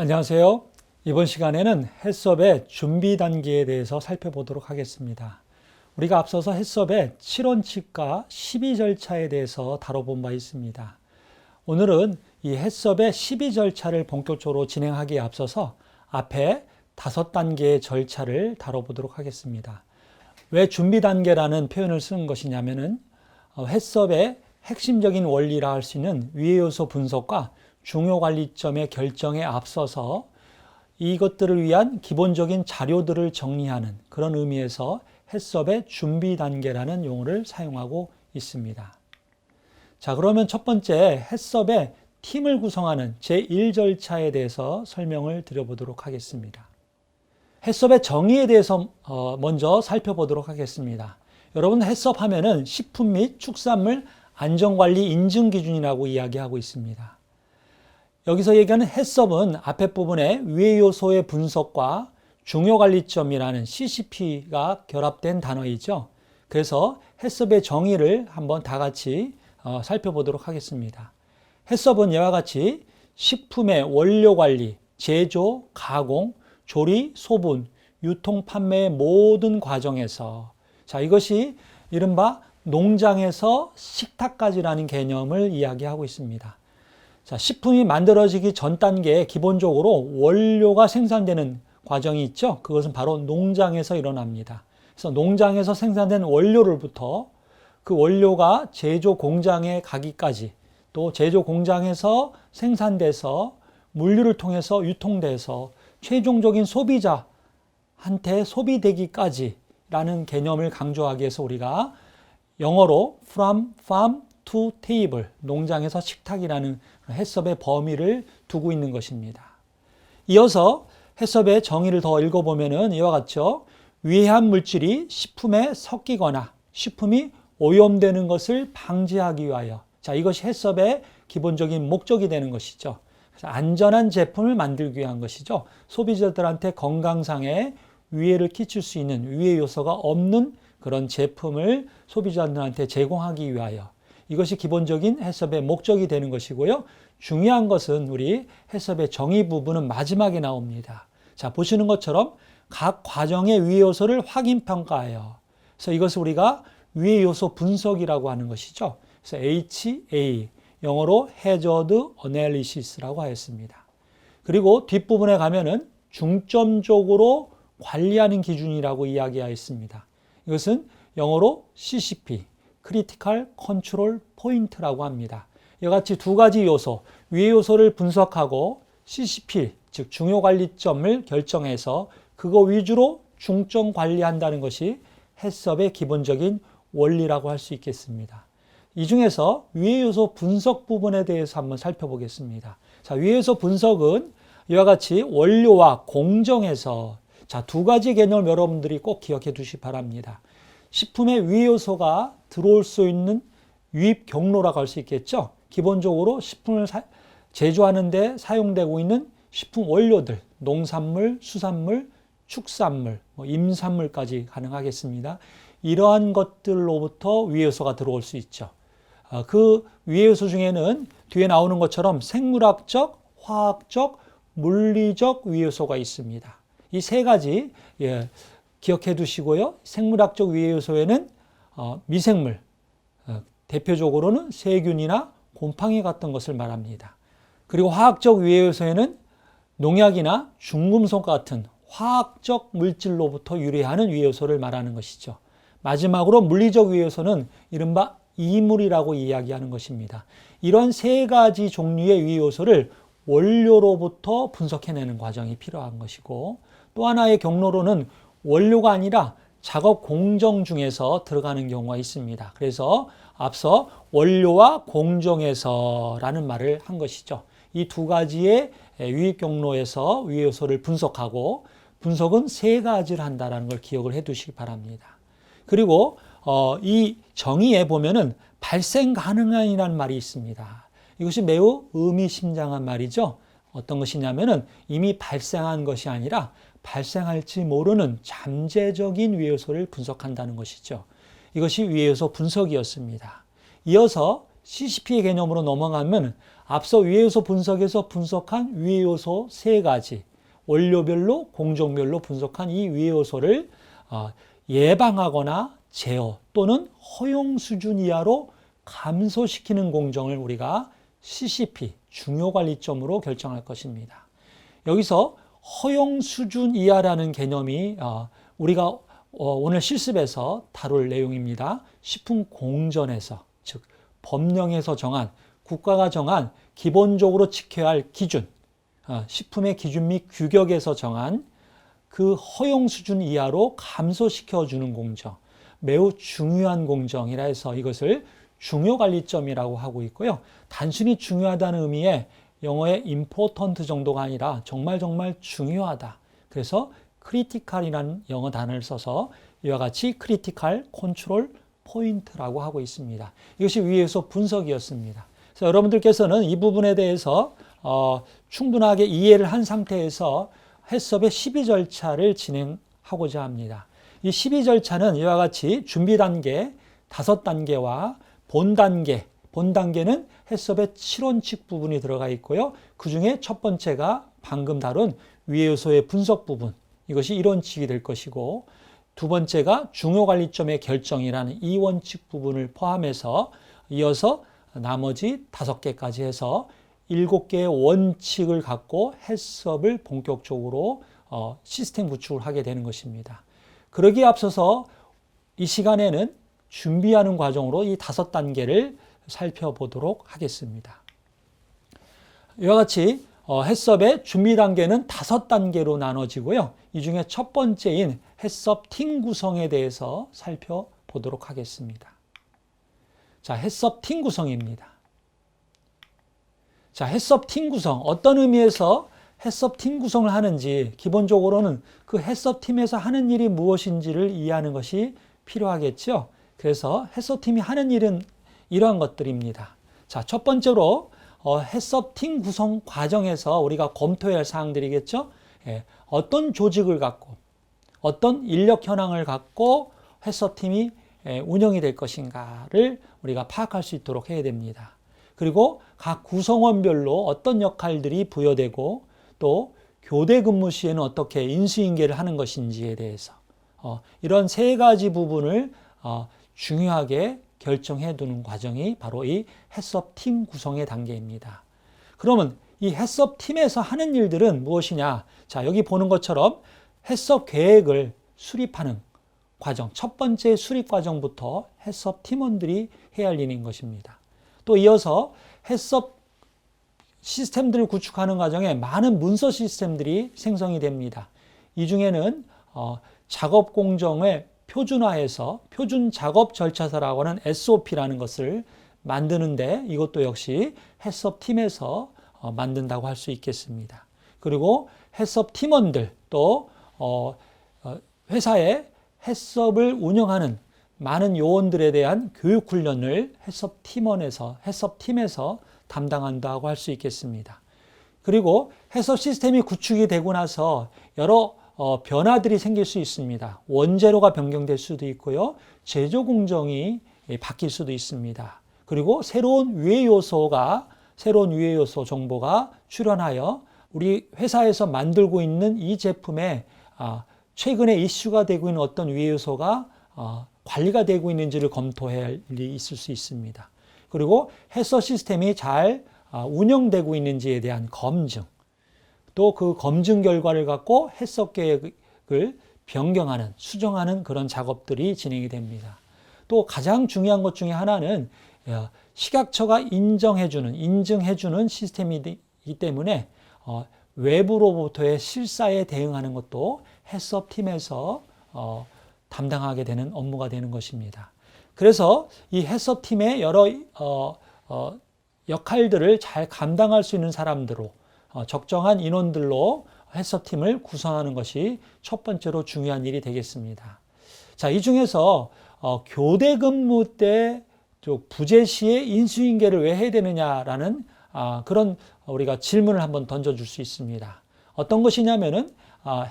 안녕하세요. 이번 시간에는 해썹의 준비 단계에 대해서 살펴보도록 하겠습니다. 우리가 앞서서 해썹의 7원칙과 12절차에 대해서 다뤄본 바 있습니다. 오늘은 이 해썹의 12절차를 본격적으로 진행하기에 앞서서 앞에 5단계의 절차를 다뤄보도록 하겠습니다. 왜 준비 단계라는 표현을 쓰는 것이냐면은 해썹의 핵심적인 원리라 할 수 있는 위의 요소 분석과 중요 관리점의 결정에 앞서서 이것들을 위한 기본적인 자료들을 정리하는 그런 의미에서 해썹의 준비 단계라는 용어를 사용하고 있습니다. 자, 그러면 첫 번째 해썹의 팀을 구성하는 제1절차에 대해서 설명을 드려보도록 하겠습니다. 해썹의 정의에 대해서 먼저 살펴보도록 하겠습니다. 여러분, 해썹 하면은 식품 및 축산물 안전관리 인증 기준이라고 이야기하고 있습니다. 여기서 얘기하는 해썹은 앞에 부분에 위의 요소의 분석과 중요관리점이라는 CCP가 결합된 단어이죠. 그래서 해썹의 정의를 한번 다 같이 살펴보도록 하겠습니다. 해썹은 이와 같이 식품의 원료 관리, 제조, 가공, 조리, 소분, 유통, 판매의 모든 과정에서 이것이 이른바 농장에서 식탁까지라는 개념을 이야기하고 있습니다. 자, 식품이 만들어지기 전 단계에 기본적으로 원료가 생산되는 과정이 있죠. 그것은 바로 농장에서 일어납니다. 그래서 농장에서 생산된 원료로부터 그 원료가 제조 공장에 가기까지, 또 제조 공장에서 생산돼서 물류를 통해서 유통돼서 최종적인 소비자한테 소비되기까지라는 개념을 강조하기 위해서 우리가 영어로 from farm to table, 농장에서 식탁이라는 해썹의 범위를 두고 있는 것입니다. 이어서 해썹의 정의를 더 읽어보면 이와 같죠. 위해한 물질이 식품에 섞이거나 식품이 오염되는 것을 방지하기 위하여, 자, 이것이 해썹의 기본적인 목적이 되는 것이죠. 그래서 안전한 제품을 만들기 위한 것이죠. 소비자들한테 건강상의 위해를 끼칠 수 있는 위해 요소가 없는 그런 제품을 소비자들한테 제공하기 위하여, 이것이 기본적인 해썹의 목적이 되는 것이고요. 중요한 것은 우리 해썹의 정의 부분은 마지막에 나옵니다. 자, 보시는 것처럼 각 과정의 위의 요소를 확인 평가하여, 그래서 이것을 우리가 위의 요소 분석이라고 하는 것이죠. 그래서 HA, 영어로 Hazard Analysis라고 하였습니다. 그리고 뒷부분에 가면은 중점적으로 관리하는 기준이라고 이야기하였습니다. 이것은 영어로 CCP, Critical Control Point라고 합니다. 이와 같이 두 가지 요소, 위의 요소를 분석하고 CCP, 즉 중요관리점을 결정해서 그거 위주로 중점 관리한다는 것이 해썹의 기본적인 원리라고 할 수 있겠습니다. 이 중에서 위의 요소 분석 부분에 대해서 한번 살펴보겠습니다. 자, 위의 요소 분석은 이와 같이 원료와 공정에서, 자, 두 가지 개념을 여러분들이 꼭 기억해 두시기 바랍니다. 식품의 위의 요소가 들어올 수 있는 유입 경로라고 할 수 있겠죠. 기본적으로 식품을 제조하는 데 사용되고 있는 식품 원료들, 농산물, 수산물, 축산물, 임산물까지 가능하겠습니다. 이러한 것들로부터 위의 요소가 들어올 수 있죠. 그 위의 요소 중에는 뒤에 나오는 것처럼 생물학적, 화학적, 물리적 위의 요소가 있습니다. 이 세 가지 기억해 두시고요. 생물학적 위의 요소에는 미생물, 대표적으로는 세균이나 곰팡이 같은 것을 말합니다. 그리고 화학적 위의 요소에는 농약이나 중금속 같은 화학적 물질로부터 유래하는 위의 요소를 말하는 것이죠. 마지막으로 물리적 위의 요소는 이른바 이물이라고 이야기하는 것입니다. 이런 세 가지 종류의 위의 요소를 원료로부터 분석해내는 과정이 필요한 것이고, 또 하나의 경로로는 원료가 아니라 작업 공정 중에서 들어가는 경우가 있습니다. 그래서 앞서 원료와 공정에서라는 말을 한 것이죠. 이 두 가지의 유입 경로에서 위의 요소를 분석하고, 분석은 세 가지를 한다는 걸 기억을 해 두시기 바랍니다. 그리고 이 정의에 보면은 발생 가능한이라는 말이 있습니다. 이것이 매우 의미심장한 말이죠. 어떤 것이냐면은 이미 발생한 것이 아니라 발생할지 모르는 잠재적인 위의 요소를 분석한다는 것이죠. 이것이 위의 요소 분석이었습니다. 이어서 CCP의 개념으로 넘어가면 앞서 위해요소 분석에서 분석한 위해요소 3가지, 원료별로, 공정별로 분석한 이 위해요소를 예방하거나 제어 또는 허용 수준 이하로 감소시키는 공정을 우리가 CCP, 중요관리점으로 결정할 것입니다. 여기서 허용 수준 이하라는 개념이 우리가 오늘 실습에서 다룰 내용입니다. 식품공전에서, 즉 법령에서 정한, 국가가 정한 기본적으로 지켜야 할 기준, 식품의 기준 및 규격에서 정한 그 허용 수준 이하로 감소시켜주는 공정, 매우 중요한 공정이라 해서 이것을 중요관리점이라고 하고 있고요. 단순히 중요하다는 의미의 영어의 important 정도가 아니라 정말 중요하다. 그래서 critical이라는 영어 단어를 써서 이와 같이 critical control point라고 하고 있습니다. 이것이 위에서 분석이었습니다. 그래서 여러분들께서는 이 부분에 대해서 충분하게 이해를 한 상태에서 해썹의 12절차를 진행하고자 합니다. 이 12절차는 이와 같이 준비 단계 5단계와 본 단계는 해썹의 7원칙 부분이 들어가 있고요. 그 중에 첫 번째가 방금 다룬 위해요소의 분석 부분, 이것이 1원칙이 될 것이고, 두 번째가 중요관리점의 결정이라는 2원칙 부분을 포함해서 이어서 나머지 5개까지 해서 7개의 원칙을 갖고 해썹을 본격적으로 시스템 구축을 하게 되는 것입니다. 그러기에 앞서서 이 시간에는 준비하는 과정으로 이 5단계를 살펴보도록 하겠습니다. 이와 같이 해썹의 준비 단계는 5단계로 나눠지고요. 이 중에 첫 번째인 해썹 팀 구성에 대해서 살펴보도록 하겠습니다. 자, 해썹 팀 구성입니다. 자, 해썹 팀 구성. 어떤 의미에서 해썹 팀 구성을 하는지, 기본적으로는 그 해썹 팀에서 하는 일이 무엇인지를 이해하는 것이 필요하겠죠. 그래서 해썹 팀이 하는 일은 이러한 것들입니다. 자, 첫 번째로 해썹 팀 구성 과정에서 우리가 검토해야 할 사항들이겠죠. 어떤 조직을 갖고, 어떤 인력 현황을 갖고 해썹 팀이 운영이 될 것인가를 우리가 파악할 수 있도록 해야 됩니다. 그리고 각 구성원별로 어떤 역할들이 부여되고 또 교대 근무 시에는 어떻게 인수인계를 하는 것인지에 대해서 이런 3가지 부분을 중요하게 결정해 두는 과정이 바로 이 해썹 팀 구성의 단계입니다. 그러면 이 해썹 팀에서 하는 일들은 무엇이냐? 자, 여기 보는 것처럼 해썹 계획을 수립하는 과정, 첫 번째 수립 과정부터 해썹 팀원들이 해야 할 일인 것입니다. 또 이어서 해썹 시스템들을 구축하는 과정에 많은 문서 시스템들이 생성이 됩니다. 이 중에는 작업 공정을 표준화해서 표준 작업 절차서라고 하는 SOP라는 것을 만드는데 이것도 역시 해썹 팀에서 만든다고 할 수 있겠습니다. 그리고 해썹 팀원들 또 회사에 해썹을 운영하는 많은 요원들에 대한 교육 훈련을 해썹 팀에서 담당한다고 할 수 있겠습니다. 그리고 해썹 시스템이 구축이 되고 나서 여러 변화들이 생길 수 있습니다. 원재료가 변경될 수도 있고요. 제조 공정이 바뀔 수도 있습니다. 그리고 새로운 유해 요소 정보가 출현하여 우리 회사에서 만들고 있는 이 제품에 최근에 이슈가 되고 있는 어떤 유해 요소가 관리가 되고 있는지를 검토해야 할 일이 있을 수 있습니다. 그리고 해썹 시스템이 잘 운영되고 있는지에 대한 검증, 또 그 검증 결과를 갖고 해썹 계획을 변경하는, 수정하는 그런 작업들이 진행이 됩니다. 또 가장 중요한 것 중에 하나는 식약처가 인증해주는 시스템이기 때문에 외부로부터의 실사에 대응하는 것도 해썹 팀에서 담당하게 되는 업무가 되는 것입니다. 그래서 이 해썹 팀의 여러 역할들을 잘 감당할 수 있는 사람들로 적정한 인원들로 해썹 팀을 구성하는 것이 첫 번째로 중요한 일이 되겠습니다. 자, 이 중에서 교대 근무 때 부재 시에 인수인계를 왜 해야 되느냐라는 그런 우리가 질문을 한번 던져줄 수 있습니다. 어떤 것이냐면은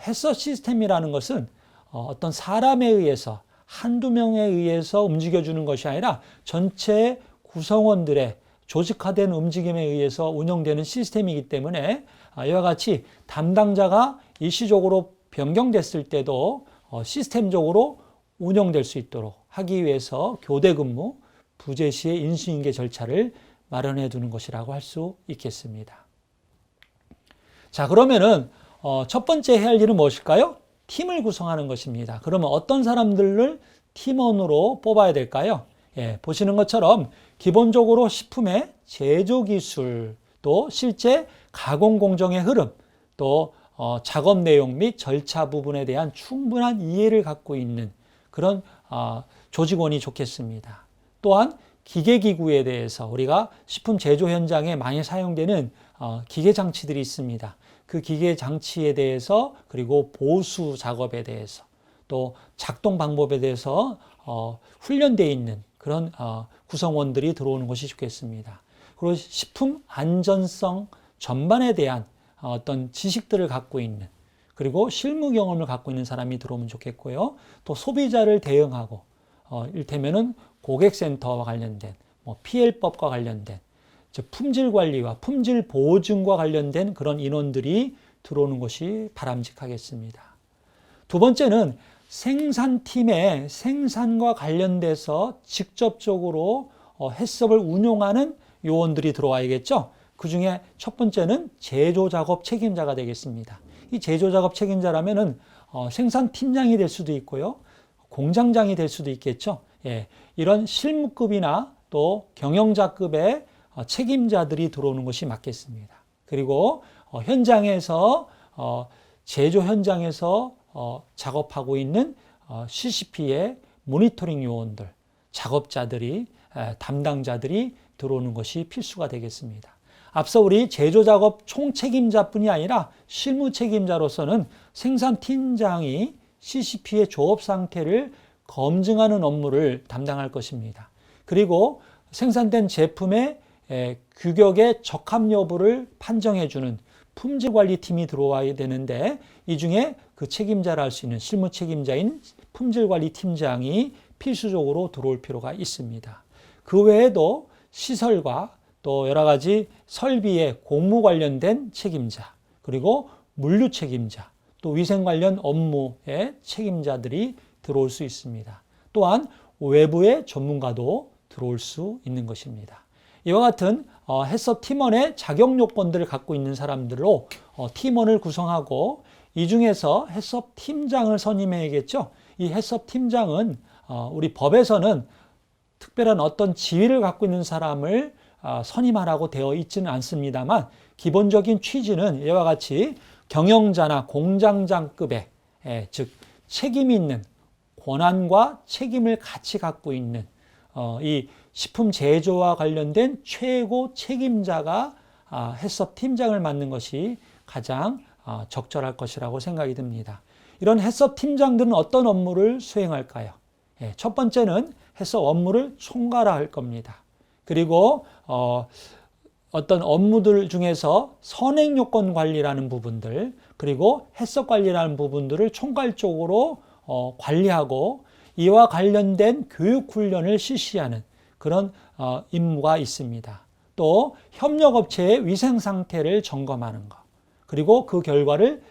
해썹 시스템이라는 것은 어떤 사람에 의해서 한두 명에 의해서 움직여주는 것이 아니라 전체 구성원들의 조직화된 움직임에 의해서 운영되는 시스템이기 때문에 이와 같이 담당자가 일시적으로 변경됐을 때도 시스템적으로 운영될 수 있도록 하기 위해서 교대 근무, 부재 시의 인수인계 절차를 마련해 두는 것이라고 할 수 있겠습니다. 자, 그러면은 첫 번째 해야 할 일은 무엇일까요? 팀을 구성하는 것입니다. 그러면 어떤 사람들을 팀원으로 뽑아야 될까요? 예, 보시는 것처럼 기본적으로 식품의 제조 기술, 또 실제 가공 공정의 흐름, 또 작업 내용 및 절차 부분에 대한 충분한 이해를 갖고 있는 그런 조직원이 좋겠습니다. 또한 기계기구에 대해서 우리가 식품 제조 현장에 많이 사용되는 기계 장치들이 있습니다. 그 기계 장치에 대해서, 그리고 보수 작업에 대해서, 또 작동 방법에 대해서 훈련되어 있는 그런 구성원들이 들어오는 것이 좋겠습니다. 그리고 식품 안전성 전반에 대한 어떤 지식들을 갖고 있는, 그리고 실무 경험을 갖고 있는 사람이 들어오면 좋겠고요. 또 소비자를 대응하고 이를테면은 고객센터와 관련된, PL법과 관련된, 품질 관리와 품질 보증과 관련된 그런 인원들이 들어오는 것이 바람직하겠습니다. 두 번째는 생산팀의 생산과 관련돼서 직접적으로 해썹을 운용하는 요원들이 들어와야겠죠. 그 중에 첫 번째는 제조작업 책임자가 되겠습니다. 이 제조작업 책임자라면은 생산팀장이 될 수도 있고요, 공장장이 될 수도 있겠죠. 예, 이런 실무급이나 또 경영자급의 책임자들이 들어오는 것이 맞겠습니다. 그리고 현장에서 제조 현장에서 작업하고 있는 CCP의 모니터링 요원들, 작업자들이, 담당자들이 들어오는 것이 필수가 되겠습니다. 앞서 우리 제조작업 총책임자뿐이 아니라 실무 책임자로서는 생산팀장이 CCP의 조업 상태를 검증하는 업무를 담당할 것입니다. 그리고 생산된 제품의 규격의 적합 여부를 판정해주는 품질관리팀이 들어와야 되는데, 이 중에 그 책임자를 할 수 있는 실무 책임자인 품질관리팀장이 필수적으로 들어올 필요가 있습니다. 그 외에도 시설과 또 여러 가지 설비의 공무 관련된 책임자, 그리고 물류 책임자, 또 위생 관련 업무의 책임자들이 들어올 수 있습니다. 또한 외부의 전문가도 들어올 수 있는 것입니다. 이와 같은 해썹 팀원의 자격 요건들을 갖고 있는 사람들로 팀원을 구성하고, 이 중에서 해썹 팀장을 선임해야겠죠. 이 해썹 팀장은 우리 법에서는 특별한 어떤 지위를 갖고 있는 사람을 선임하라고 되어 있지는 않습니다만, 기본적인 취지는 이와 같이 경영자나 공장장급의, 즉 책임 있는 권한과 책임을 같이 갖고 있는 이 식품 제조와 관련된 최고 책임자가 해썹 팀장을 맡는 것이 가장 적절할 것이라고 생각이 듭니다. 이런 해썹 팀장들은 어떤 업무를 수행할까요? 첫 번째는 해썹 업무를 총괄할 겁니다. 그리고 어떤 업무들 중에서 선행요건 관리라는 부분들, 그리고 해썹 관리라는 부분들을 총괄적으로 관리하고, 이와 관련된 교육훈련을 실시하는 그런 임무가 있습니다. 또 협력업체의 위생 상태를 점검하는 것, 그리고 그 결과를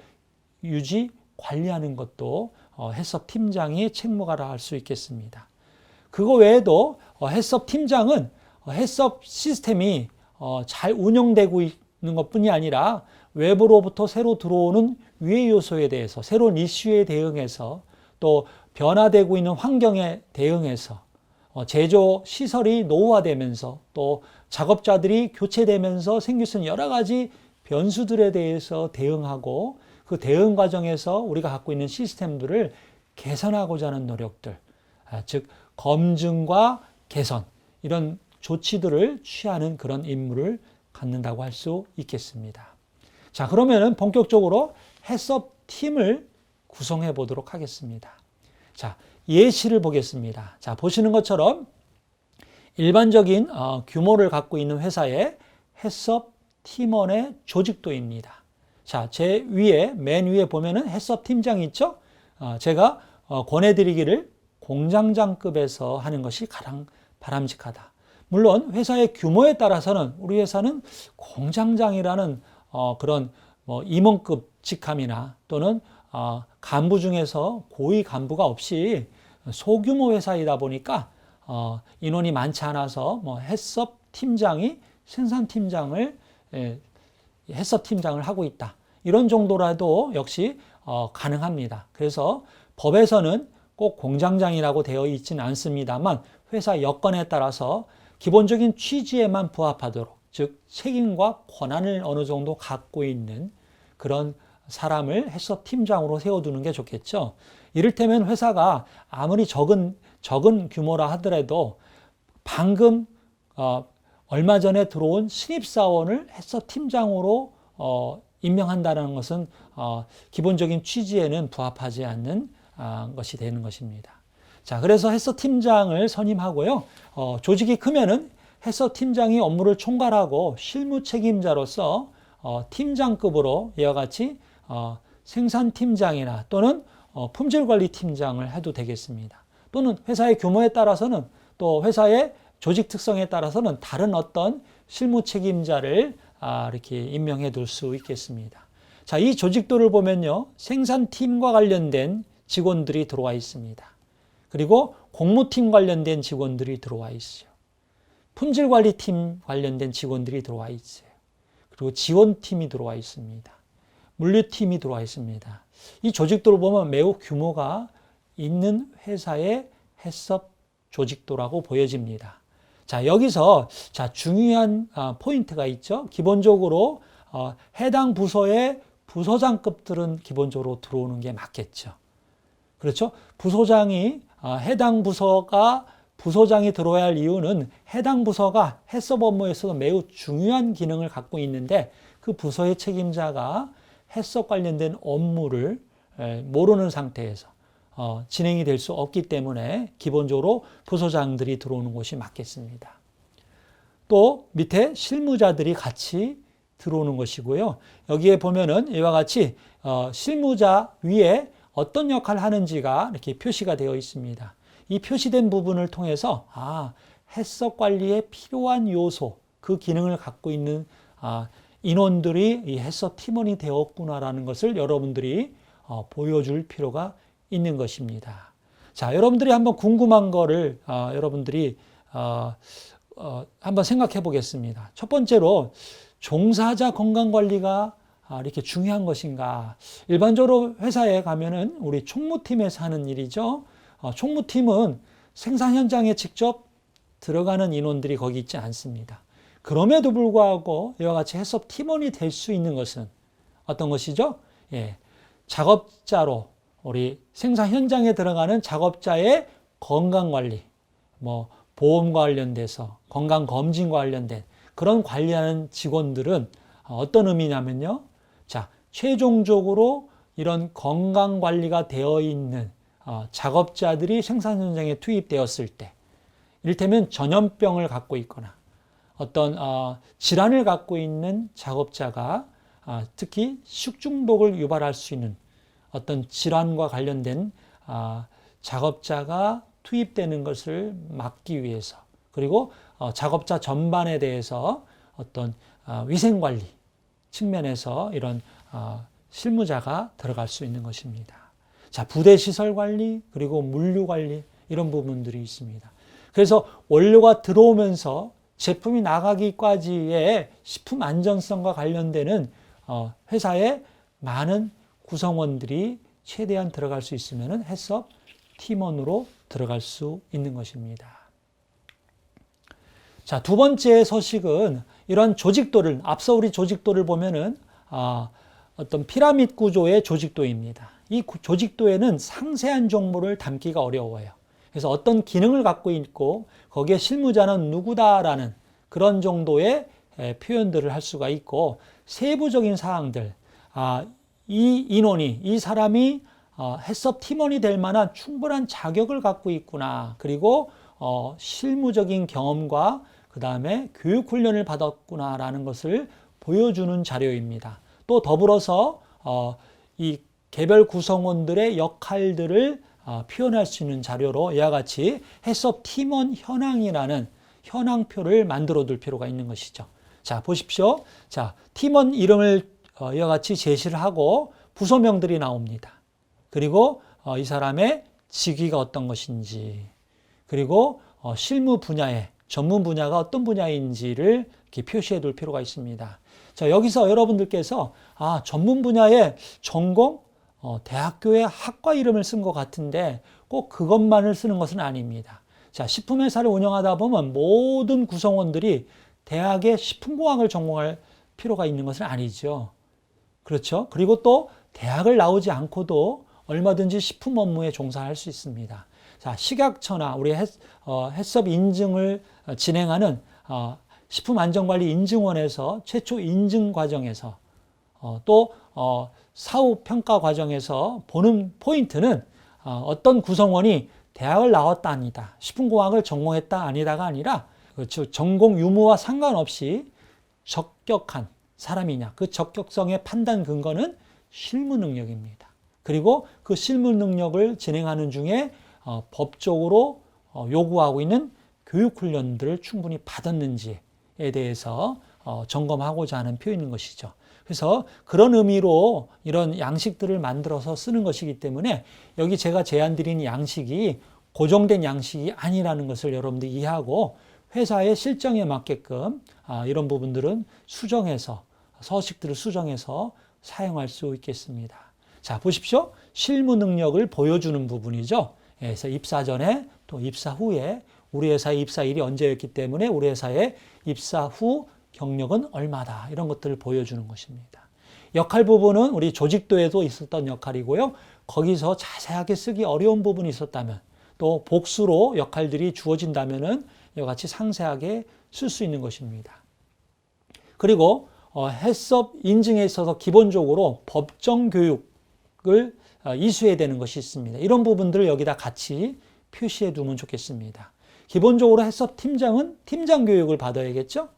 유지 관리하는 것도 해썹 팀장이 책무가라 할 수 있겠습니다. 그거 외에도 해썹 팀장은 해썹 시스템이 잘 운영되고 있는 것뿐이 아니라 외부로부터 새로 들어오는 위해 요소에 대해서, 새로운 이슈에 대응해서, 또 변화되고 있는 환경에 대응해서, 제조 시설이 노후화되면서 또 작업자들이 교체되면서 생길 수 있는 여러 가지 변수들에 대해서 대응하고, 그 대응 과정에서 우리가 갖고 있는 시스템들을 개선하고자 하는 노력들, 즉 검증과 개선, 이런 조치들을 취하는 그런 임무를 갖는다고 할 수 있겠습니다. 자, 그러면은 본격적으로 해썹 팀을 구성해 보도록 하겠습니다. 자, 예시를 보겠습니다. 자, 보시는 것처럼 일반적인 규모를 갖고 있는 회사의 해썹 팀원의 조직도입니다. 자, 제 위에, 맨 위에 보면은 해썹 팀장이 있죠? 제가 권해드리기를 공장장급에서 하는 것이 가장 바람직하다. 물론 회사의 규모에 따라서는 우리 회사는 공장장이라는 그런 뭐 임원급 직함이나 또는 간부 중에서 고위 간부가 없이 소규모 회사이다 보니까 인원이 많지 않아서 뭐 해썹 팀장이 생산팀장을 해썹 팀장을 하고 있다. 이런 정도라도 역시 가능합니다. 그래서 법에서는 꼭 공장장이라고 되어 있지는 않습니다만 회사 여건에 따라서 기본적인 취지에만 부합하도록, 즉 책임과 권한을 어느 정도 갖고 있는 그런 사람을 해썹 팀장으로 세워두는 게 좋겠죠. 이를테면 회사가 아무리 적은 규모라 하더라도 방금 얼마 전에 들어온 신입사원을 해썹 팀장으로 임명한다는 것은 기본적인 취지에는 부합하지 않는 것이 되는 것입니다. 자, 그래서 해썹 팀장을 선임하고요. 조직이 크면은 해썹 팀장이 업무를 총괄하고 실무 책임자로서 팀장급으로 이와 같이 생산팀장이나 또는 품질관리팀장을 해도 되겠습니다. 또는 회사의 규모에 따라서는 또 회사의 조직 특성에 따라서는 다른 어떤 실무 책임자를 이렇게 임명해 둘 수 있겠습니다. 자, 이 조직도를 보면요. 생산팀과 관련된 직원들이 들어와 있습니다. 그리고 공무팀 관련된 직원들이 들어와 있어요. 품질관리팀 관련된 직원들이 들어와 있어요. 그리고 지원팀이 들어와 있습니다. 물류팀이 들어와 있습니다. 이 조직도를 보면 매우 규모가 있는 회사의 해썹 조직도라고 보여집니다. 자, 여기서 중요한 포인트가 있죠. 기본적으로 해당 부서의 부서장급들은 기본적으로 들어오는 게 맞겠죠. 그렇죠? 부서장이 해당 부서가 부서장이 들어와야 할 이유는 해당 부서가 해썹 업무에서도 매우 중요한 기능을 갖고 있는데 그 부서의 책임자가 해썹 관련된 업무를 모르는 상태에서 진행이 될 수 없기 때문에 기본적으로 부서장들이 들어오는 것이 맞겠습니다. 또 밑에 실무자들이 같이 들어오는 것이고요. 여기에 보면은 이와 같이 실무자 위에 어떤 역할을 하는지가 이렇게 표시가 되어 있습니다. 이 표시된 부분을 통해서 해썹 관리에 필요한 요소, 그 기능을 갖고 있는 인원들이 이 해썹 팀원이 되었구나라는 것을 여러분들이 보여줄 필요가 있는 것입니다. 자, 여러분들이 한번 궁금한 거를 여러분들이 한번 생각해 보겠습니다. 첫 번째로 종사자 건강관리가 이렇게 중요한 것인가? 일반적으로 회사에 가면은 우리 총무팀에서 하는 일이죠. 총무팀은 생산 현장에 직접 들어가는 인원들이 거기 있지 않습니다. 그럼에도 불구하고 이와 같이 해썹 팀원이 될 수 있는 것은 어떤 것이죠? 작업자로 우리 생산 현장에 들어가는 작업자의 건강관리, 뭐 보험과 관련돼서 건강검진과 관련된 그런 관리하는 직원들은 어떤 의미냐면요. 자, 최종적으로 이런 건강관리가 되어 있는 작업자들이 생산 현장에 투입되었을 때, 이를테면 전염병을 갖고 있거나 어떤 질환을 갖고 있는 작업자가 특히 식중독을 유발할 수 있는 어떤 질환과 관련된 작업자가 투입되는 것을 막기 위해서, 그리고 작업자 전반에 대해서 어떤 위생관리 측면에서 이런 실무자가 들어갈 수 있는 것입니다. 자, 부대 시설 관리, 그리고 물류 관리, 이런 부분들이 있습니다. 그래서 원료가 들어오면서 제품이 나가기까지의 식품 안전성과 관련되는 회사의 많은 구성원들이 최대한 들어갈 수 있으면 해썹 팀원으로 들어갈 수 있는 것입니다. 자, 두 번째 서식은 이런 조직도를, 앞서 우리 조직도를 보면은 어떤 피라미드 구조의 조직도입니다. 이 조직도에는 상세한 정보를 담기가 어려워요. 그래서 어떤 기능을 갖고 있고 거기에 실무자는 누구다라는 그런 정도의 표현들을 할 수가 있고, 세부적인 사항들, 이 인원이, 이 사람이 해썹 팀원이 될 만한 충분한 자격을 갖고 있구나, 그리고 실무적인 경험과 그 다음에 교육 훈련을 받았구나라는 것을 보여주는 자료입니다. 또 더불어서 이 개별 구성원들의 역할들을 표현할 수 있는 자료로 이와 같이 해썹 팀원 현황이라는 현황표를 만들어 둘 필요가 있는 것이죠. 자, 보십시오. 자, 팀원 이름을 이와 같이 제시를 하고 부서명들이 나옵니다. 그리고 이 사람의 직위가 어떤 것인지, 그리고 실무 분야의 전문 분야가 어떤 분야인지를 이렇게 표시해 둘 필요가 있습니다. 자, 여기서 여러분들께서 전문 분야의 전공, 대학교의 학과 이름을 쓴 것 같은데 꼭 그것만을 쓰는 것은 아닙니다. 자, 식품회사를 운영하다 보면 모든 구성원들이 대학의 식품공학을 전공할 필요가 있는 것은 아니죠. 그렇죠? 그리고 또 대학을 나오지 않고도 얼마든지 식품 업무에 종사할 수 있습니다. 자, 식약처나 우리 해썹 인증을 진행하는 식품안전관리인증원에서 최초 인증 과정에서 또 사후 평가 과정에서 보는 포인트는 어떤 구성원이 대학을 나왔다 아니다, 식품공학을 전공했다 아니다가 아니라 즉 전공 유무와 상관없이 적격한 사람이냐, 그 적격성의 판단 근거는 실무 능력입니다. 그리고 그 실무 능력을 진행하는 중에 법적으로 요구하고 있는 교육 훈련들을 충분히 받았는지에 대해서 점검하고자 하는 표현인 것이죠. 그래서 그런 의미로 이런 양식들을 만들어서 쓰는 것이기 때문에 여기 제가 제안 드린 양식이 고정된 양식이 아니라는 것을 여러분들이 이해하고 회사의 실정에 맞게끔 이런 부분들은 수정해서 서식들을 수정해서 사용할 수 있겠습니다. 자, 보십시오. 실무 능력을 보여주는 부분이죠. 그래서 입사 전에 또 입사 후에 우리 회사의 입사일이 언제였기 때문에 우리 회사의 입사 후 경력은 얼마다, 이런 것들을 보여주는 것입니다. 역할 부분은 우리 조직도에도 있었던 역할이고요. 거기서 자세하게 쓰기 어려운 부분이 있었다면 또 복수로 역할들이 주어진다면은 이와 같이 상세하게 쓸 수 있는 것입니다. 그리고 해썹 인증에 있어서 기본적으로 법정 교육을 이수해야 되는 것이 있습니다. 이런 부분들을 여기다 같이 표시해 두면 좋겠습니다. 기본적으로 해썹 팀장은 팀장 교육을 받아야겠죠?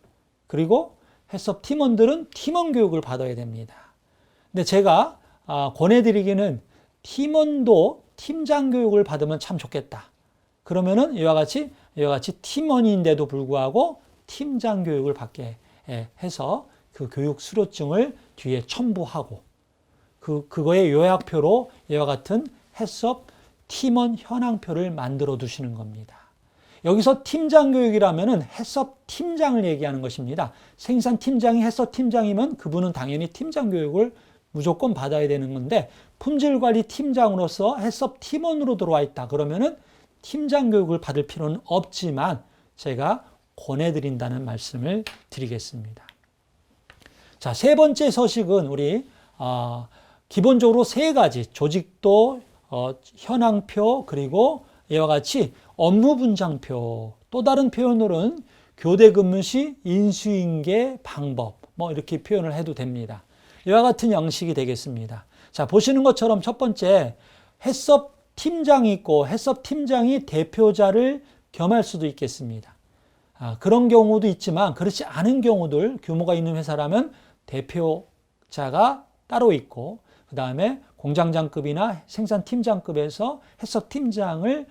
그리고 해썹 팀원들은 팀원 교육을 받아야 됩니다. 근데 제가 권해드리기는 팀원도 팀장 교육을 받으면 참 좋겠다. 그러면은 이와 같이 팀원인데도 불구하고 팀장 교육을 받게 해서 그 교육 수료증을 뒤에 첨부하고 그거의 요약표로 이와 같은 해썹 팀원 현황표를 만들어 두시는 겁니다. 여기서 팀장 교육이라면은 해썹 팀장을 얘기하는 것입니다. 생산 팀장이 해썹 팀장이면 그분은 당연히 팀장 교육을 무조건 받아야 되는 건데 품질관리 팀장으로서 해썹 팀원으로 들어와 있다. 그러면은 팀장 교육을 받을 필요는 없지만 제가 권해드린다는 말씀을 드리겠습니다. 자, 세 번째 서식은 우리 기본적으로 세 가지 조직도, 현황표, 그리고 이와 같이 업무 분장표, 또 다른 표현으로는 교대 근무 시 인수인계 방법, 이렇게 표현을 해도 됩니다. 이와 같은 양식이 되겠습니다. 자, 보시는 것처럼 첫 번째 해썹 팀장이 있고 해썹 팀장이 대표자를 겸할 수도 있겠습니다. 그런 경우도 있지만 그렇지 않은 경우들, 규모가 있는 회사라면 대표자가 따로 있고 그 다음에 공장장급이나 생산팀장급에서 해썹 팀장을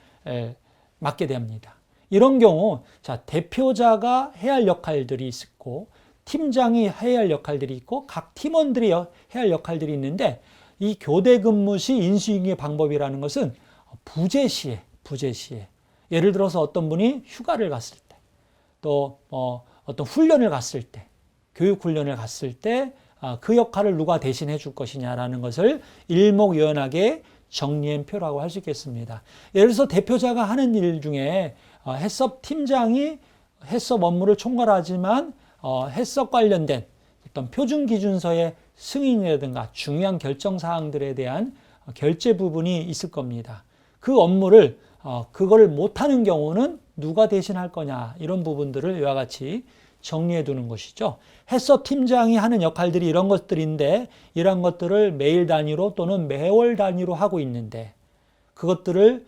맡게 됩니다. 이런 경우 대표자가 해야 할 역할들이 있고 팀장이 해야 할 역할들이 있고 각 팀원들이 해야 할 역할들이 있는데 이 교대 근무 시 인수인계 방법이라는 것은 부재 시에 예를 들어서 어떤 분이 휴가를 갔을 때 또 어떤 훈련을 갔을 때 교육 훈련을 갔을 때 그 역할을 누가 대신해 줄 것이냐라는 것을 일목요연하게 정리한 표라고 할 수 있겠습니다. 예를 들어서 대표자가 하는 일 중에 해썹 팀장이 해썹 업무를 총괄하지만 해썹 관련된 어떤 표준 기준서의 승인이라든가 중요한 결정 사항들에 대한 결제 부분이 있을 겁니다. 그 업무를 그걸 못하는 경우는 누가 대신할 거냐, 이런 부분들을 이와 같이 정리해 두는 것이죠. 해썹 팀장이 하는 역할들이 이런 것들인데 이런 것들을 매일 단위로 또는 매월 단위로 하고 있는데 그것들을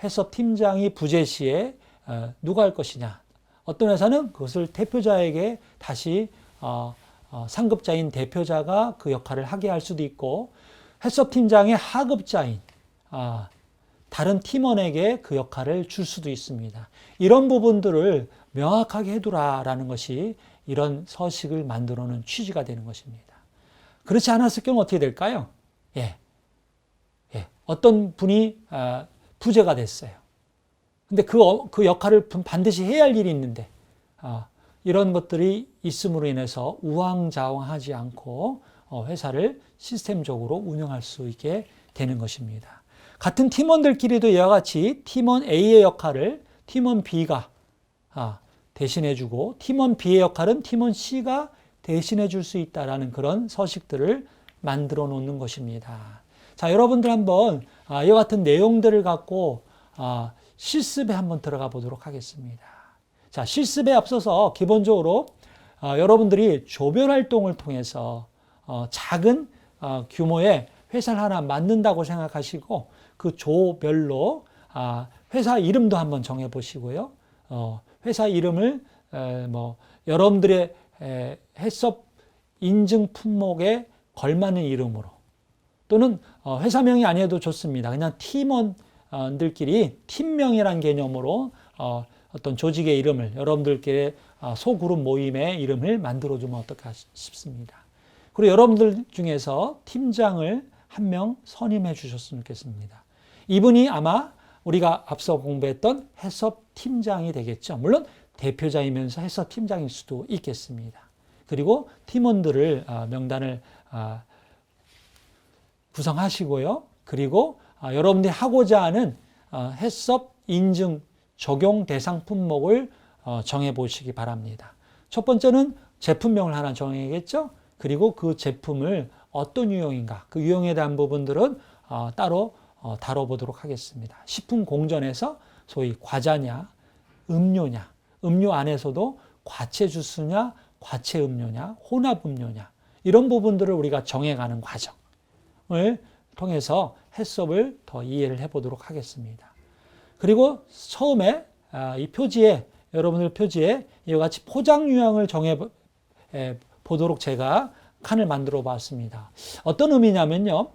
해썹 팀장이 부재 시에 누가 할 것이냐. 어떤 회사는 그것을 대표자에게 다시 상급자인 대표자가 그 역할을 하게 할 수도 있고 해썹 팀장의 하급자인 다른 팀원에게 그 역할을 줄 수도 있습니다. 이런 부분들을 명확하게 해두라라는 것이 이런 서식을 만들어 놓은 취지가 되는 것입니다. 그렇지 않았을 경우 어떻게 될까요? 어떤 분이 부재가 됐어요. 근데 그 역할을 반드시 해야 할 일이 있는데 이런 것들이 있음으로 인해서 우왕좌왕하지 않고 회사를 시스템적으로 운영할 수 있게 되는 것입니다. 같은 팀원들끼리도 이와 같이 팀원 A의 역할을 팀원 B가 대신해주고 팀원 B의 역할은 팀원 C가 대신해 줄 수 있다는 그런 서식들을 만들어 놓는 것입니다. 자, 여러분들 한번 이와 같은 내용들을 갖고 실습에 한번 들어가 보도록 하겠습니다. 자, 실습에 앞서서 기본적으로 여러분들이 조별 활동을 통해서 작은 규모의 회사를 하나 만든다고 생각하시고 그 조별로 회사 이름도 한번 정해 보시고요. 회사 이름을 여러분들의 해썹 인증 품목에 걸맞는 이름으로 또는 회사명이 아니어도 좋습니다. 그냥 팀원들끼리 팀명이라는 개념으로 어떤 조직의 이름을 여러분들끼리 소그룹 모임의 이름을 만들어주면 어떨까 싶습니다. 그리고 여러분들 중에서 팀장을 한 명 선임해 주셨으면 좋겠습니다. 이분이 아마 우리가 앞서 공부했던 해썹 팀장이 되겠죠. 물론 대표자이면서 해썹 팀장일 수도 있겠습니다. 그리고 팀원들을 명단을 구성하시고요. 그리고 여러분들이 하고자 하는 해썹 인증 적용 대상 품목을 정해 보시기 바랍니다. 첫 번째는 제품명을 하나 정해야겠죠. 그리고 그 제품을 어떤 유형인가, 그 유형에 대한 부분들은 따로 다뤄보도록 하겠습니다. 식품 공전에서 소위 과자냐, 음료냐, 음료 안에서도 과채 주스냐, 과채 음료냐, 혼합 음료냐, 이런 부분들을 우리가 정해가는 과정을 통해서 해썹을 더 이해를 해보도록 하겠습니다. 그리고 처음에 이 표지에, 여러분들 표지에 이와 같이 포장 유형을 정해 보도록 제가 칸을 만들어 봤습니다. 어떤 의미냐면요.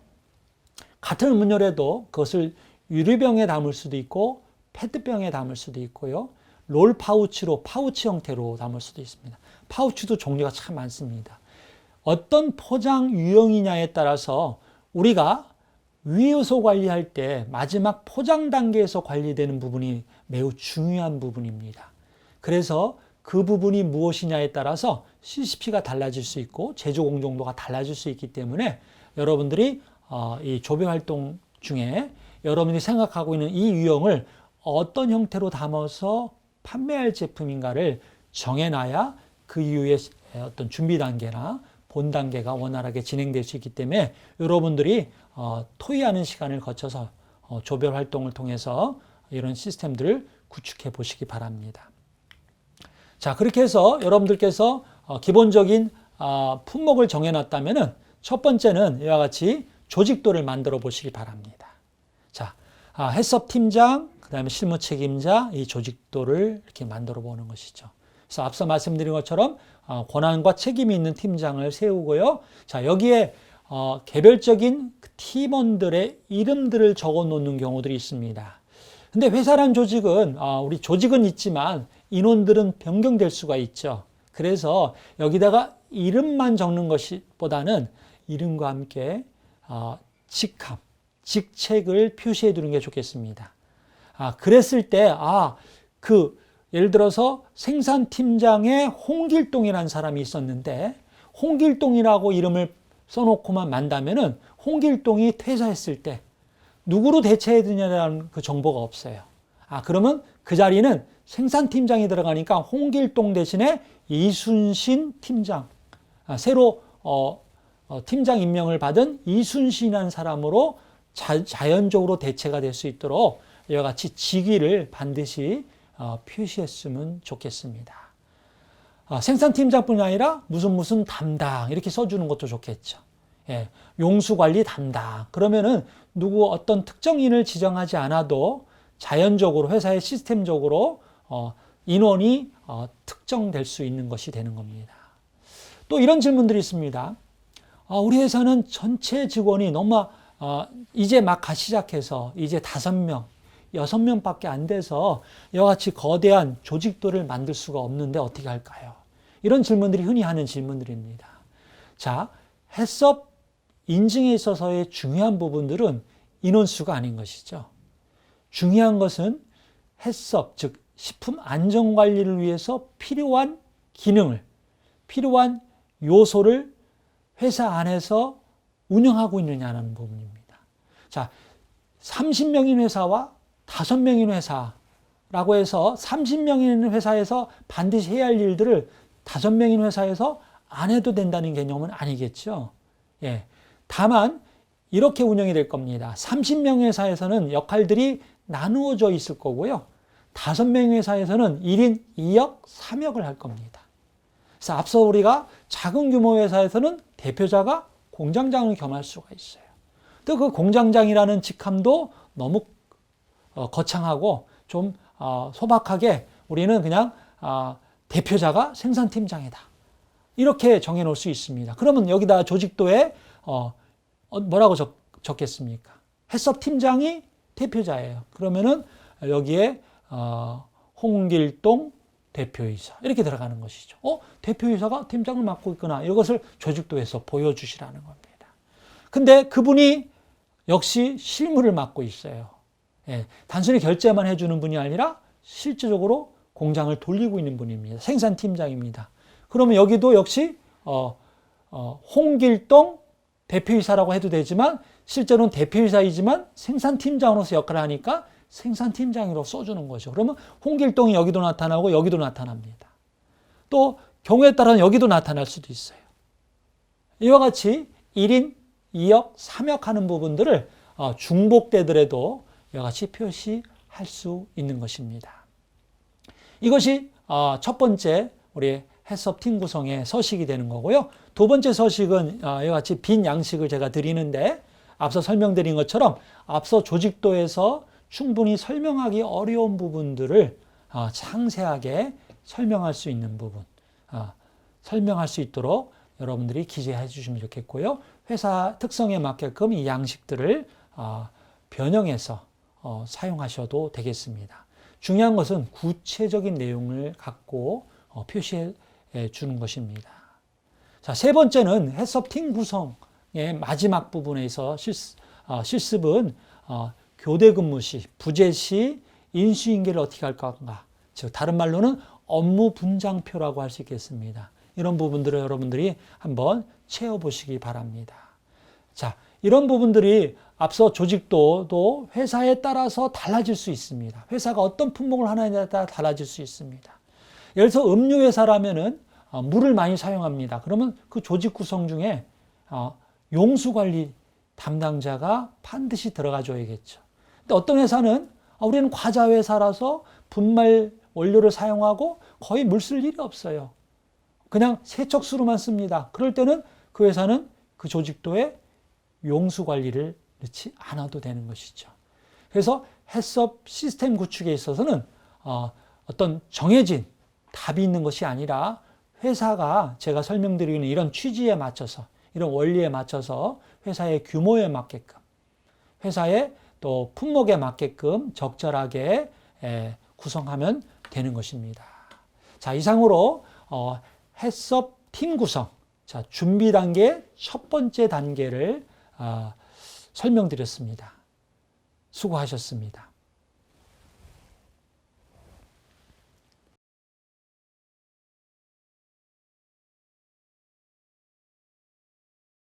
같은 음료라도 그것을 유리병에 담을 수도 있고 페트병에 담을 수도 있고요. 롤 파우치로 파우치 형태로 담을 수도 있습니다. 파우치도 종류가 참 많습니다. 어떤 포장 유형이냐에 따라서 우리가 위효소 관리할 때 마지막 포장 단계에서 관리되는 부분이 매우 중요한 부분입니다. 그래서 그 부분이 무엇이냐에 따라서 CCP가 달라질 수 있고 제조 공정도가 달라질 수 있기 때문에 여러분들이 이 조별 활동 중에 여러분들이 생각하고 있는 이 유형을 어떤 형태로 담아서 판매할 제품인가를 정해놔야 그 이후에 어떤 준비 단계나 본 단계가 원활하게 진행될 수 있기 때문에 여러분들이 토의하는 시간을 거쳐서 조별 활동을 통해서 이런 시스템들을 구축해 보시기 바랍니다. 자, 그렇게 해서 여러분들께서 기본적인 품목을 정해놨다면은 첫 번째는 이와 같이 조직도를 만들어 보시기 바랍니다. 자, 해썹 팀장, 그 다음에 실무 책임자, 이 조직도를 이렇게 만들어 보는 것이죠. 그래서 앞서 말씀드린 것처럼 권한과 책임이 있는 팀장을 세우고요. 자, 여기에 개별적인 팀원들의 이름들을 적어 놓는 경우들이 있습니다. 근데 회사란 조직은 우리 조직은 있지만 인원들은 변경될 수가 있죠. 그래서 여기다가 이름만 적는 것보다는 이름과 함께 직함, 직책을 표시해 두는 게 좋겠습니다. 그랬을 때 예를 들어서 생산팀장에 홍길동이라는 사람이 있었는데 홍길동이라고 이름을 써놓고만 만다면은 홍길동이 퇴사했을 때 누구로 대체해야 되냐는 그 정보가 없어요. 그러면 그 자리는 생산팀장이 들어가니까 홍길동 대신에 이순신 팀장, 새로 팀장 임명을 받은 이순신이라는 사람으로 자연적으로 대체가 될 수 있도록 이와 같이 직위를 반드시 표시했으면 좋겠습니다. 생산팀장뿐이 아니라 무슨 담당 이렇게 써주는 것도 좋겠죠. 용수관리 담당 그러면은 누구 어떤 특정인을 지정하지 않아도 자연적으로 회사의 시스템적으로 인원이 특정될 수 있는 것이 되는 겁니다. 또 이런 질문들이 있습니다. 우리 회사는 전체 직원이 너무 이제 막 시작해서 이제 5명, 6명밖에 안 돼서 이와 같이 거대한 조직도를 만들 수가 없는데 어떻게 할까요? 이런 질문들이 흔히 하는 질문들입니다. 자, 해썹 인증에 있어서의 중요한 부분들은 인원수가 아닌 것이죠. 중요한 것은 해썹, 즉 식품 안전관리를 위해서 필요한 기능을, 필요한 요소를 회사 안에서 운영하고 있느냐는 부분입니다. 자, 30명인 회사와 5명인 회사라고 해서 30명인 회사에서 반드시 해야 할 일들을 5명인 회사에서 안 해도 된다는 개념은 아니겠죠. 예. 다만 이렇게 운영이 될 겁니다. 30명 회사에서는 역할들이 나누어져 있을 거고요. 5명 회사에서는 1인 2역, 3역을 할 겁니다. 그래서 앞서 우리가 작은 규모 회사에서는 대표자가 공장장을 겸할 수가 있어요. 또 그 공장장이라는 직함도 너무 거창하고 좀 소박하게 우리는 그냥 대표자가 생산팀장이다. 이렇게 정해놓을 수 있습니다. 그러면 여기다 조직도에 뭐라고 적겠습니까? 해썹 팀장이 대표자예요. 그러면은 여기에 홍길동 대표이사 이렇게 들어가는 것이죠. 대표이사가 팀장을 맡고 있구나. 이것을 조직도에서 보여주시라는 겁니다. 근데 그분이 역시 실무를 맡고 있어요. 예, 단순히 결제만 해주는 분이 아니라 실질적으로 공장을 돌리고 있는 분입니다. 생산팀장입니다. 그러면 여기도 역시 홍길동 대표이사라고 해도 되지만 실제로는 대표이사이지만 생산팀장으로서 역할을 하니까 생산팀장으로 써주는 거죠. 그러면 홍길동이 여기도 나타나고 여기도 나타납니다. 또 경우에 따라서는 여기도 나타날 수도 있어요. 이와 같이 1인 2역, 3역 하는 부분들을 중복되더라도 이와 같이 표시할 수 있는 것입니다. 이것이 첫 번째 우리 해썹팀 구성의 서식이 되는 거고요. 두 번째 서식은 이와 같이 빈 양식을 제가 드리는데 앞서 설명드린 것처럼 앞서 조직도에서 충분히 설명하기 어려운 부분들을 상세하게 설명할 수 있는 부분, 설명할 수 있도록 여러분들이 기재해 주시면 좋겠고요. 회사 특성에 맞게끔 이 양식들을 변형해서 사용하셔도 되겠습니다. 중요한 것은 구체적인 내용을 갖고 표시해 주는 것입니다. 자, 세 번째는 해썹팀 구성의 마지막 부분에서 실습은 교대 근무 시, 부재 시 인수인계를 어떻게 할 건가. 즉 다른 말로는 업무 분장표라고 할 수 있겠습니다. 이런 부분들을 여러분들이 한번 채워보시기 바랍니다. 자, 이런 부분들이 앞서 조직도도 회사에 따라서 달라질 수 있습니다. 회사가 어떤 품목을 하느냐에 따라 달라질 수 있습니다. 예를 들어서 음료회사라면은 물을 많이 사용합니다. 그러면 그 조직 구성 중에 용수관리 담당자가 반드시 들어가 줘야겠죠. 근데 어떤 회사는 우리는 과자 회사라서 분말 원료를 사용하고 거의 물 쓸 일이 없어요. 그냥 세척수로만 씁니다. 그럴 때는 그 회사는 그 조직도에 용수 관리를 넣지 않아도 되는 것이죠. 그래서 해썹 시스템 구축에 있어서는 어떤 정해진 답이 있는 것이 아니라 회사가 제가 설명드리는 이런 취지에 맞춰서 이런 원리에 맞춰서 회사의 규모에 맞게끔 회사의 또 품목에 맞게끔 적절하게 구성하면 되는 것입니다. 자, 이상으로 해썹 팀 구성, 자, 준비 단계 첫 번째 단계를 설명드렸습니다. 수고하셨습니다.